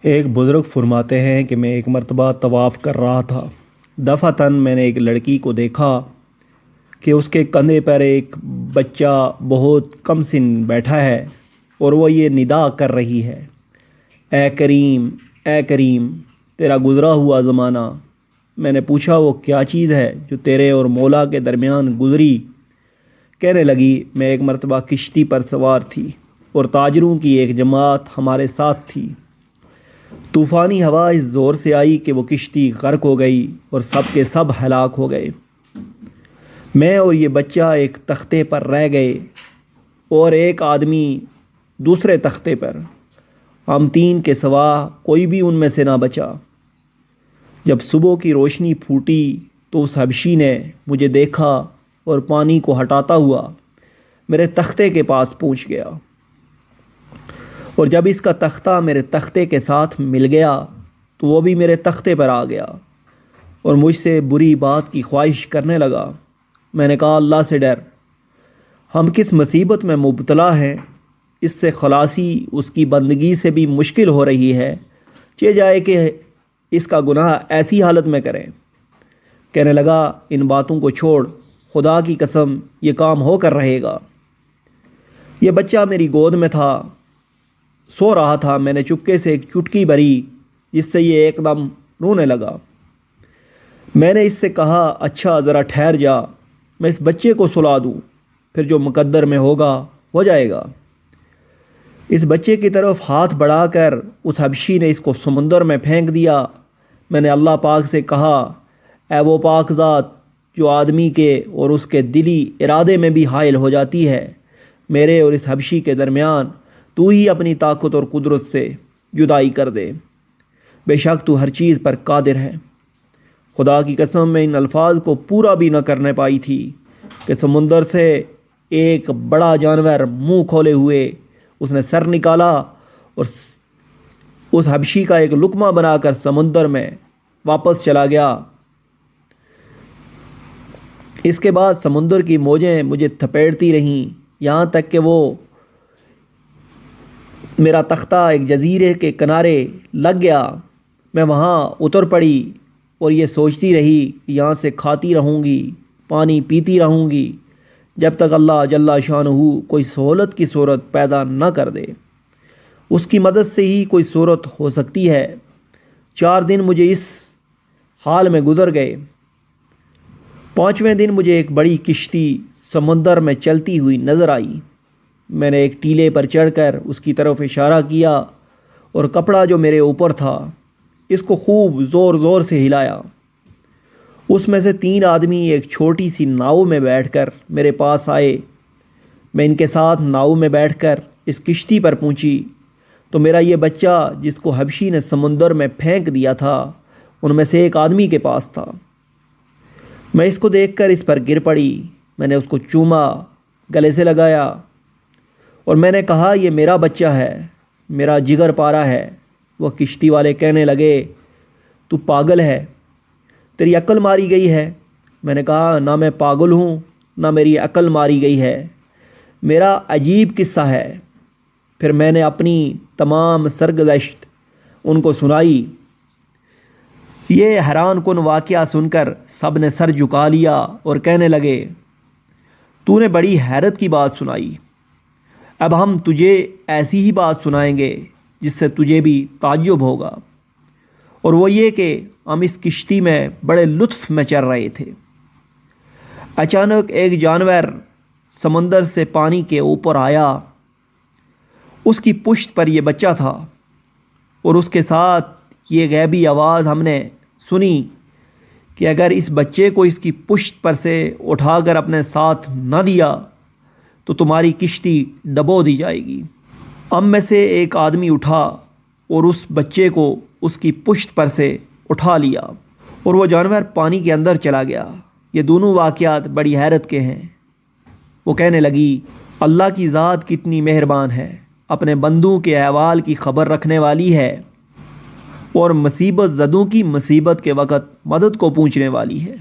ایک بزرگ فرماتے ہیں کہ میں ایک مرتبہ طواف کر رہا تھا۔ دفعتاً میں نے ایک لڑکی کو دیکھا کہ اس کے کندھے پر ایک بچہ بہت کم سن بیٹھا ہے اور وہ یہ ندا کر رہی ہے، اے کریم، اے کریم، تیرا گزرا ہوا زمانہ۔ میں نے پوچھا وہ کیا چیز ہے جو تیرے اور مولا کے درمیان گزری؟ کہنے لگی میں ایک مرتبہ کشتی پر سوار تھی اور تاجروں کی ایک جماعت ہمارے ساتھ تھی۔ طوفانی ہوا اس زور سے آئی کہ وہ کشتی غرق ہو گئی اور سب کے سب ہلاک ہو گئے۔ میں اور یہ بچہ ایک تختے پر رہ گئے اور ایک آدمی دوسرے تختے پر۔ ہم تین کے سوا کوئی بھی ان میں سے نہ بچا۔ جب صبح کی روشنی پھوٹی تو اس حبشی نے مجھے دیکھا اور پانی کو ہٹاتا ہوا میرے تختے کے پاس پہنچ گیا، اور جب اس کا تختہ میرے تختے کے ساتھ مل گیا تو وہ بھی میرے تختے پر آ گیا اور مجھ سے بری بات کی خواہش کرنے لگا۔ میں نے کہا اللہ سے ڈر، ہم کس مصیبت میں مبتلا ہیں، اس سے خلاصی اس کی بندگی سے بھی مشکل ہو رہی ہے، چہ جائے کہ اس کا گناہ ایسی حالت میں کریں۔ کہنے لگا ان باتوں کو چھوڑ، خدا کی قسم یہ کام ہو کر رہے گا۔ یہ بچہ میری گود میں تھا، سو رہا تھا۔ میں نے چپکے سے ایک چٹکی بھری جس سے یہ ایک دم رونے لگا۔ میں نے اس سے کہا اچھا ذرا ٹھہر جا، میں اس بچے کو سلا دوں، پھر جو مقدر میں ہوگا ہو جائے گا۔ اس بچے کی طرف ہاتھ بڑھا کر اس حبشی نے اس کو سمندر میں پھینک دیا۔ میں نے اللہ پاک سے کہا اے وہ پاک ذات جو آدمی کے اور اس کے دلی ارادے میں بھی حائل ہو جاتی ہے، میرے اور اس حبشی کے درمیان تو ہی اپنی طاقت اور قدرت سے جدائی کر دے، بے شک تو ہر چیز پر قادر ہے۔ خدا کی قسم میں ان الفاظ کو پورا بھی نہ کرنے پائی تھی کہ سمندر سے ایک بڑا جانور منہ کھولے ہوئے اس نے سر نکالا اور اس حبشی کا ایک لقمہ بنا کر سمندر میں واپس چلا گیا۔ اس کے بعد سمندر کی موجیں مجھے تھپیڑتی رہیں یہاں تک کہ وہ میرا تختہ ایک جزیرے کے کنارے لگ گیا۔ میں وہاں اتر پڑی اور یہ سوچتی رہی کہ یہاں سے کھاتی رہوں گی، پانی پیتی رہوں گی، جب تک اللہ جل شانہ کوئی سہولت کی صورت پیدا نہ کر دے۔ اس کی مدد سے ہی کوئی صورت ہو سکتی ہے۔ 4 دن مجھے اس حال میں گزر گئے۔ 5ویں دن مجھے ایک بڑی کشتی سمندر میں چلتی ہوئی نظر آئی۔ میں نے ایک ٹیلے پر چڑھ کر اس کی طرف اشارہ کیا اور کپڑا جو میرے اوپر تھا اس کو خوب زور زور سے ہلایا۔ اس میں سے 3 آدمی ایک چھوٹی سی ناؤ میں بیٹھ کر میرے پاس آئے۔ میں ان کے ساتھ ناؤ میں بیٹھ کر اس کشتی پر پہنچی تو میرا یہ بچہ جس کو حبشی نے سمندر میں پھینک دیا تھا ان میں سے ایک آدمی کے پاس تھا۔ میں اس کو دیکھ کر اس پر گر پڑی۔ میں نے اس کو چوما، گلے سے لگایا اور میں نے کہا یہ میرا بچہ ہے، میرا جگر پارا ہے۔ وہ کشتی والے کہنے لگے تو پاگل ہے، تیری عقل ماری گئی ہے۔ میں نے کہا نہ میں پاگل ہوں نہ میری عقل ماری گئی ہے، میرا عجیب قصہ ہے۔ پھر میں نے اپنی تمام سرگزشت ان کو سنائی۔ یہ حیران کن واقعہ سن کر سب نے سر جھکا لیا اور کہنے لگے تو نے بڑی حیرت کی بات سنائی، اب ہم تجھے ایسی ہی بات سنائیں گے جس سے تجھے بھی تعجب ہوگا، اور وہ یہ کہ ہم اس کشتی میں بڑے لطف میں چل رہے تھے۔ اچانک ایک جانور سمندر سے پانی کے اوپر آیا۔ اس کی پشت پر یہ بچہ تھا اور اس کے ساتھ یہ غیبی آواز ہم نے سنی کہ اگر اس بچے کو اس کی پشت پر سے اٹھا کر اپنے ساتھ نہ دیا تو تمہاری کشتی ڈبو دی جائے گی۔ ہم میں سے ایک آدمی اٹھا اور اس بچے کو اس کی پشت پر سے اٹھا لیا اور وہ جانور پانی کے اندر چلا گیا۔ یہ دونوں واقعات بڑی حیرت کے ہیں۔ وہ کہنے لگی اللہ کی ذات کتنی مہربان ہے، اپنے بندوں کے احوال کی خبر رکھنے والی ہے اور مصیبت زدوں کی مصیبت کے وقت مدد کو پہنچنے والی ہے۔